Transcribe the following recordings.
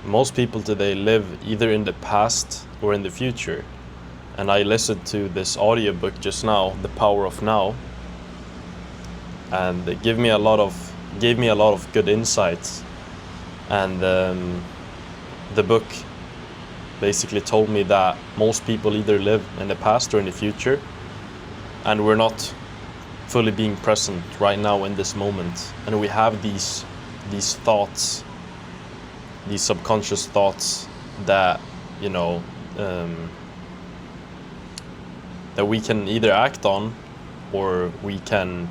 most people today live either in the past or in the future. And I listened to this audiobook just now, The Power of Now, and it gave me a lot of good insights. And the book basically told me that most people either live in the past or in the future, and we're not fully being present right now in this moment. And we have these thoughts, these subconscious thoughts that that we can either act on, or we can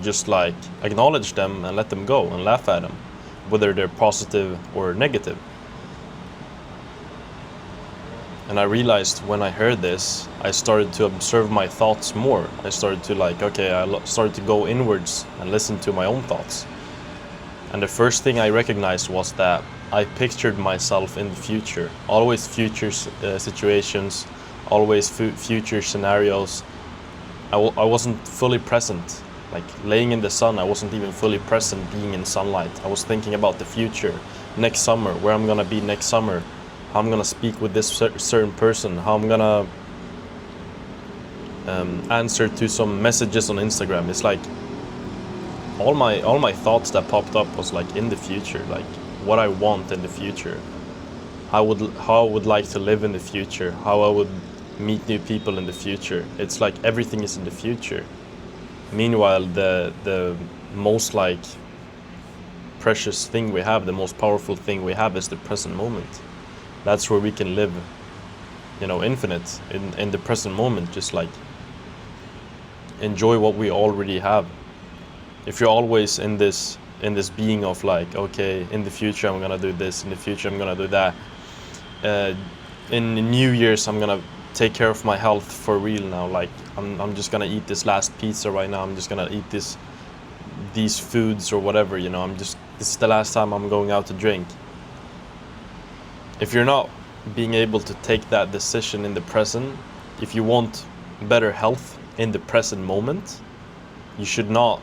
just like acknowledge them and let them go and laugh at them, whether they're positive or negative. And I realized when I heard this, I started to observe my thoughts more. I started to started to go inwards and listen to my own thoughts. And the first thing I recognized was that I pictured myself in the future, always future situations, always future scenarios. I wasn't fully present. Like laying in the sun, I wasn't even fully present being in sunlight. I was thinking about the future, next summer, where I'm gonna be next summer, how I'm gonna speak with this certain person, how I'm gonna answer to some messages on Instagram. It's like all my thoughts that popped up was like in the future, like what I want in the future, how I would like to live in the future, how I would meet new people in the future. It's like everything is in the future. Meanwhile, the most like precious thing we have, the most powerful thing we have, is the present moment. That's where we can live, infinite in the present moment. Just like enjoy what we already have. If you're always in this being of like, okay, in the future I'm gonna do this, in the future I'm gonna do that, in New Year's I'm gonna take care of my health for real now. Like I'm just gonna eat this last pizza right now. I'm just gonna eat these foods or whatever. This is the last time I'm going out to drink. If you're not being able to take that decision in the present, if you want better health in the present moment, you should not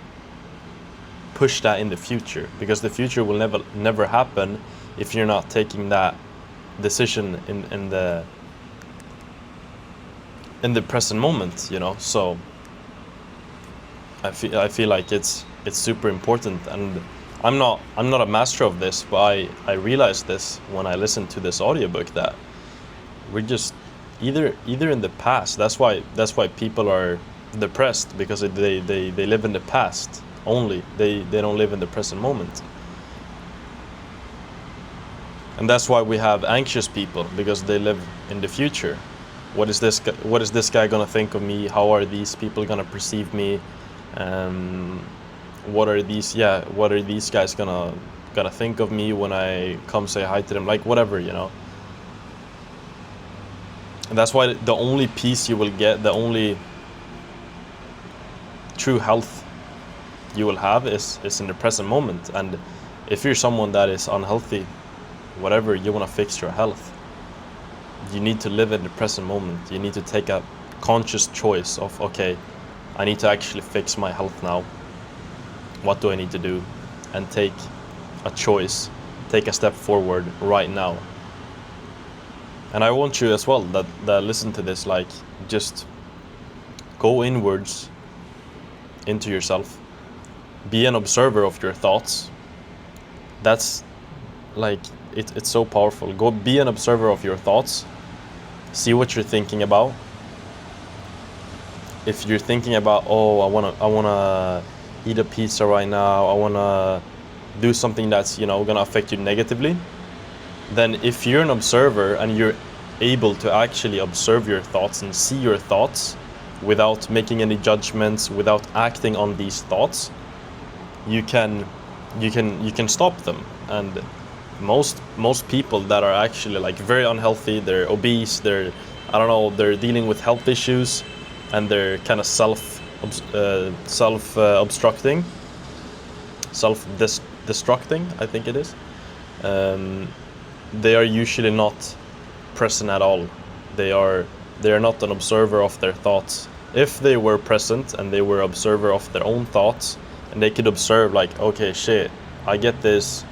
push that in the future, because the future will never happen if you're not taking that decision in the present moment. So I feel like it's super important. And I'm not a master of this, but I realized this when I listened to this audiobook, that we're just either in the past. That's why people are depressed, because they live in the past only. They don't live in the present moment. And that's why we have anxious people, because they live in the future. What is this guy gonna think of me? How are these people gonna perceive me? What are these guys gonna think of me when I come say hi to them? Like whatever, And that's why the only peace you will get, the only true health you will have is in the present moment. And if you're someone that is unhealthy, whatever, you wanna fix your health, you need to live in the present moment. You need to take a conscious choice of, okay, I need to actually fix my health now. What do I need to do? And take a choice, take a step forward right now. And I want you as well that listen to this, like, just go inwards into yourself. Be an observer of your thoughts. That's like, it's so powerful. Go be an observer of your thoughts. See what you're thinking about. If you're thinking about, oh, I wanna eat a pizza right now, I wanna do something that's gonna affect you negatively, then if you're an observer and you're able to actually observe your thoughts and see your thoughts without making any judgments, without acting on these thoughts, you can stop them. And most people that are actually like very unhealthy, they're obese, they're dealing with health issues, and they're kind of self-destructing, I think it is. They are usually not present at all. They are not an observer of their thoughts. If they were present and they were observer of their own thoughts, and they could observe like, okay, shit, I get this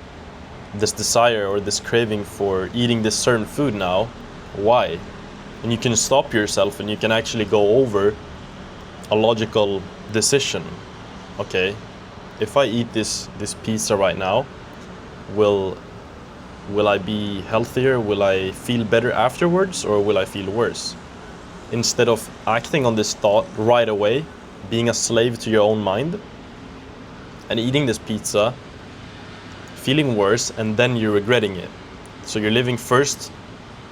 this desire or this craving for eating this certain food now. Why? And you can stop yourself and you can actually go over a logical decision. Okay, if I eat this pizza right now, will I be healthier? Will I feel better afterwards, or will I feel worse? Instead of acting on this thought right away, being a slave to your own mind, and eating this pizza, feeling worse, and then you're regretting it. So you're living first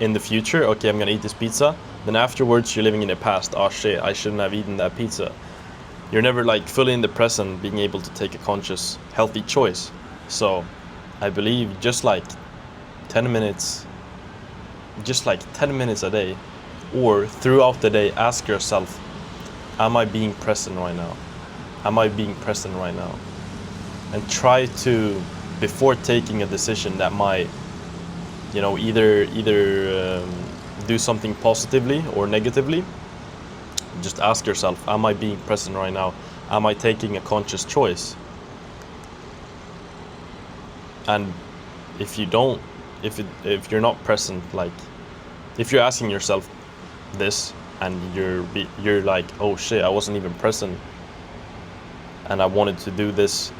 in the future, okay, I'm gonna eat this pizza, then afterwards you're living in the past, oh shit, I shouldn't have eaten that pizza. You're never like fully in the present, being able to take a conscious, healthy choice. So I believe just like 10 minutes a day, or throughout the day, ask yourself, am I being present right now? Am I being present right now? And try to, before taking a decision that might, either do something positively or negatively, just ask yourself, am I being present right now? Am I taking a conscious choice? And if you're not present, like if you're asking yourself this and you're like, oh shit, I wasn't even present, and I wanted to do this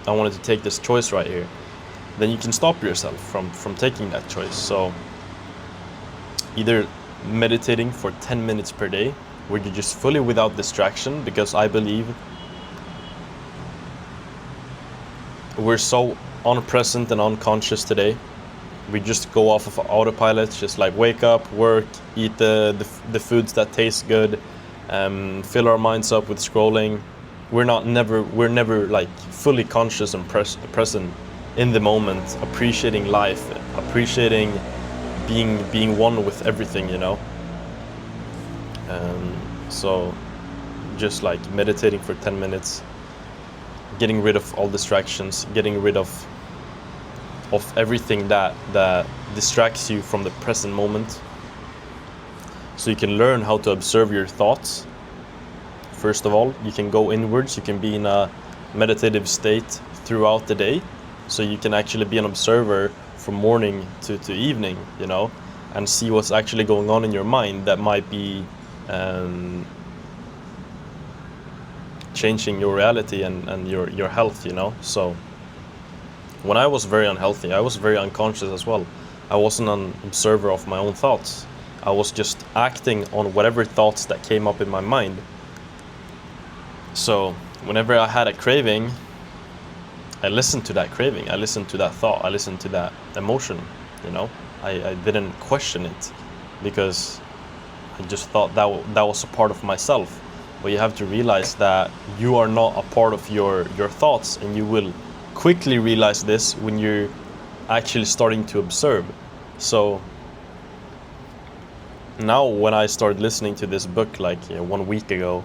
I wanted to take this choice right here, then you can stop yourself from taking that choice. So either meditating for 10 minutes per day, where you're just fully without distraction, because I believe we're so unpresent and unconscious today. We just go off of autopilot, just like wake up, work, eat the foods that taste good, fill our minds up with scrolling. We're never like fully conscious and present in the moment, appreciating life, appreciating being one with everything, so just like meditating for 10 minutes, getting rid of all distractions, getting rid of everything that distracts you from the present moment, so you can learn how to observe your thoughts. First of all, you can go inwards, you can be in a meditative state throughout the day, so you can actually be an observer from morning to evening, and see what's actually going on in your mind that might be changing your reality and your health, So when I was very unhealthy, I was very unconscious as well. I wasn't an observer of my own thoughts. I was just acting on whatever thoughts that came up in my mind. So whenever I had a craving, I listened to that craving, I listened to that thought, I listened to that emotion, I didn't question it, because I just thought that was a part of myself. But you have to realize that you are not a part of your thoughts, and you will quickly realize this when you're actually starting to observe. So now when I started listening to this book like 1 week ago,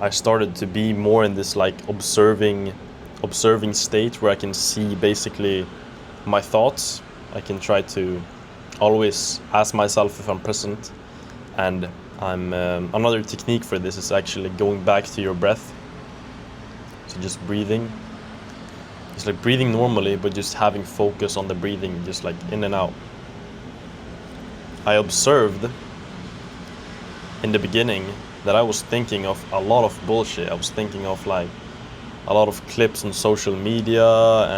I started to be more in this like observing state, where I can see basically my thoughts. I can try to always ask myself if I'm present, and I'm another technique for this is actually going back to your breath. So just breathing. It's like breathing normally, but just having focus on the breathing, just like in and out. I observed in the beginning that I was thinking of a lot of bullshit. I was thinking of like a lot of clips on social media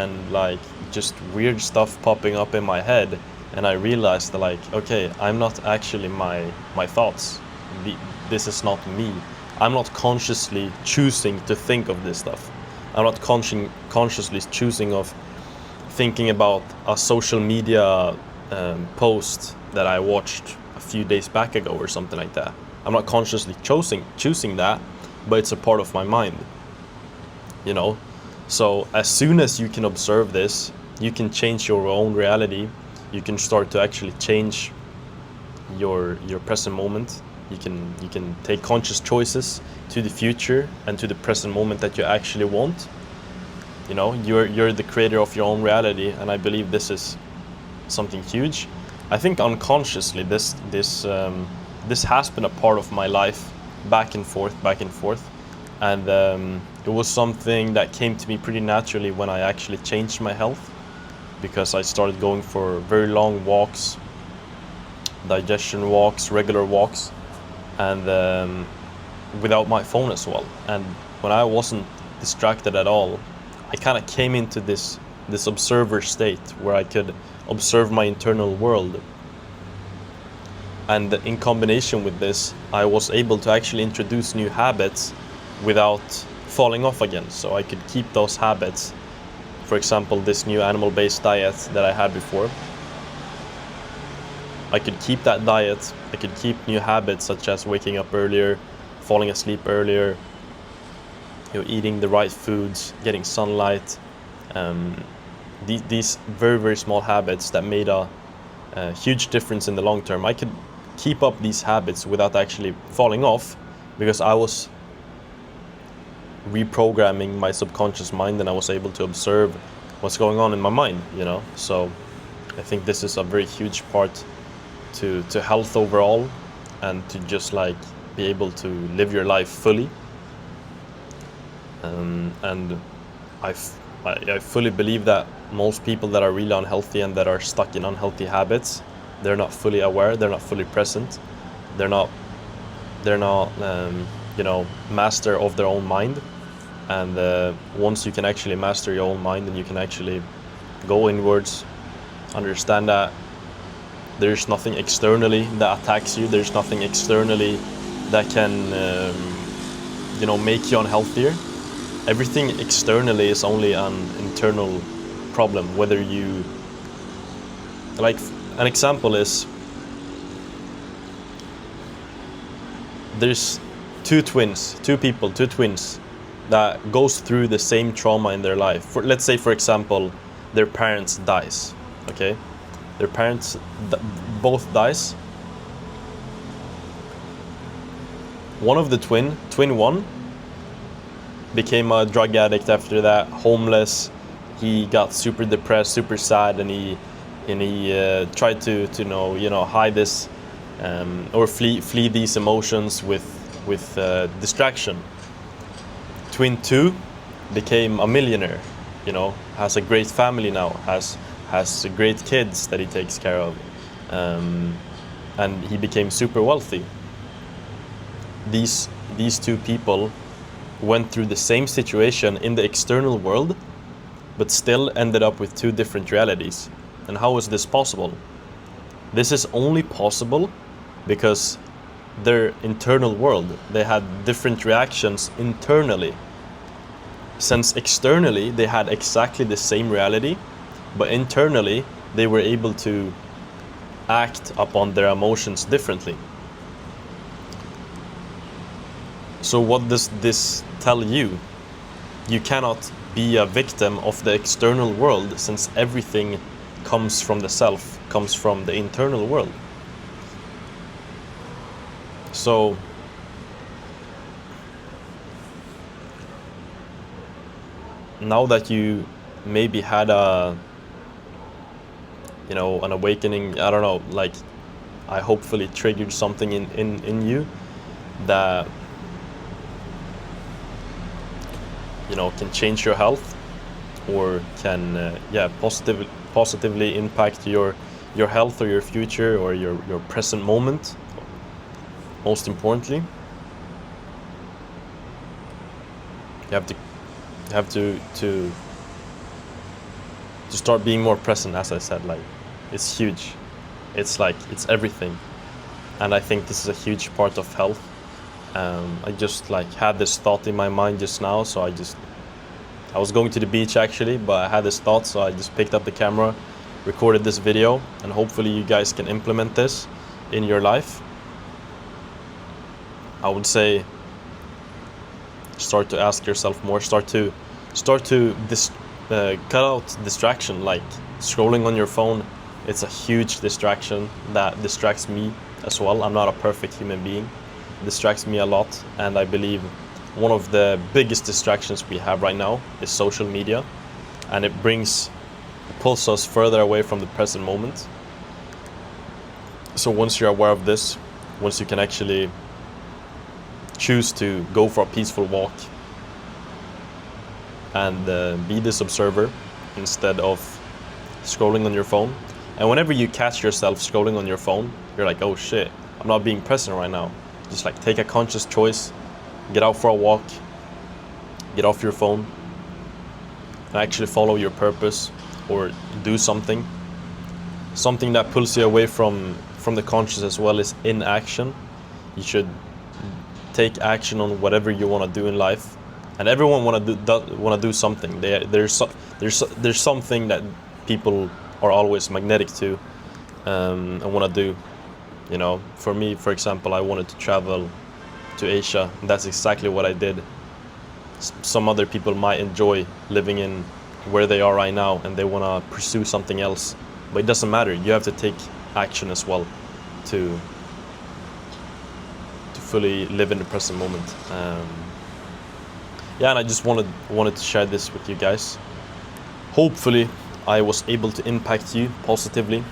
and like just weird stuff popping up in my head. And I realized that like, okay, I'm not actually my thoughts. This is not me. I'm not consciously choosing to think of this stuff. I'm not consciously choosing of thinking about a social media post that I watched a few days back ago or something like that. I'm not consciously choosing that, but it's a part of my mind, So as soon as you can observe this, you can change your own reality. You can start to actually change your present moment. You can take conscious choices to the future and to the present moment that you actually want. You're the creator of your own reality, and I believe this is something huge. I think unconsciously this has been a part of my life, back and forth, and it was something that came to me pretty naturally when I actually changed my health. because I started going for very long walks, digestion walks, regular walks, and without my phone as well. And when I wasn't distracted at all, I kind of came into this observer state where I could observe my internal world. And in combination with this, I was able to actually introduce new habits without falling off again. So I could keep those habits. For example, this new animal-based diet that I had before. I could keep that diet. I could keep new habits such as waking up earlier, falling asleep earlier, eating the right foods, getting sunlight. These very, very small habits that made a huge difference in the long term. I could keep up these habits without actually falling off, because I was reprogramming my subconscious mind, and I was able to observe what's going on in my mind, So I think this is a very huge part to health overall, and to just like be able to live your life fully. And I fully believe that most people that are really unhealthy and that are stuck in unhealthy habits, they're not fully aware, they're not fully present, they're not master of their own mind. And once you can actually master your own mind, and you can actually go inwards, understand that there's nothing externally that attacks you, there's nothing externally that can make you unhealthier. Everything externally is only an internal problem. Whether you, like, an example is, there's two twins that goes through the same trauma in their life. Let's say, for example, their parents dies, okay? Their parents both dies. One of the twin one, became a drug addict after that, homeless. He got super depressed, super sad, and he tried to hide this or flee these emotions with distraction. Twin 2 became a millionaire, has a great family now, has great kids that he takes care of, and he became super wealthy. These two people went through the same situation in the external world, but still ended up with two different realities. And how is this possible? This is only possible because their internal world, they had different reactions internally. Since externally they had exactly the same reality, but internally they were able to act upon their emotions differently. So what does this tell you? You cannot be a victim of the external world, since everything comes from the self, comes from the internal world. So now that you maybe had an awakening, I don't know, like I hopefully triggered something in you that can change your health, or can positively impact your health, or your future, or your present moment. Most importantly, you have to start being more present. As I said, like, it's huge. It's everything, and I think this is a huge part of health. I just had this thought in my mind just now, so I was going to the beach actually, but I had this thought, so I just picked up the camera, recorded this video, and hopefully you guys can implement this in your life. I would say start to ask yourself more, start to cut out distraction, like scrolling on your phone. It's a huge distraction that distracts me as well. I'm not a perfect human being. It distracts me a lot, and I believe one of the biggest distractions we have right now is social media, and it pulls us further away from the present moment. So once you're aware of this, once you can actually choose to go for a peaceful walk and be this observer instead of scrolling on your phone. And whenever you catch yourself scrolling on your phone, you're like, oh shit, I'm not being present right now. Just like take a conscious choice, get out for a walk, get off your phone, and actually follow your purpose, or do something that pulls you away from the conscious as well as inaction. You should take action on whatever you want to do in life, and everyone want to do something. There's something that people are always magnetic to, and want to do. You know, for me, for example, I wanted to travel to Asia, and that's exactly what I did. Some other people might enjoy living in where they are right now, and they want to pursue something else, but it doesn't matter. You have to take action as well to fully live in the present moment. Yeah, and I just wanted to share this with you guys. Hopefully I was able to impact you positively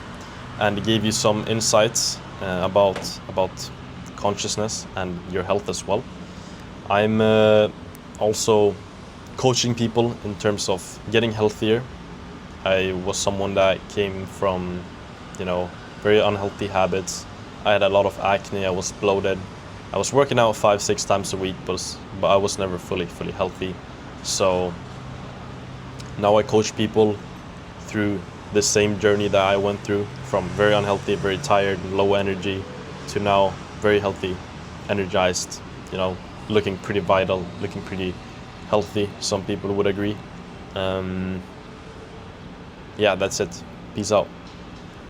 and gave you some insights about consciousness and your health as well. I'm also coaching people in terms of getting healthier. I was someone that came from, very unhealthy habits. I had a lot of acne, I was bloated. I was working out 5-6 times a week, but I was never fully healthy. So now I coach people through the same journey that I went through, from very unhealthy, very tired, low energy, to now very healthy, energized, looking pretty vital, looking pretty healthy. Some people would agree. Yeah, that's it. Peace out.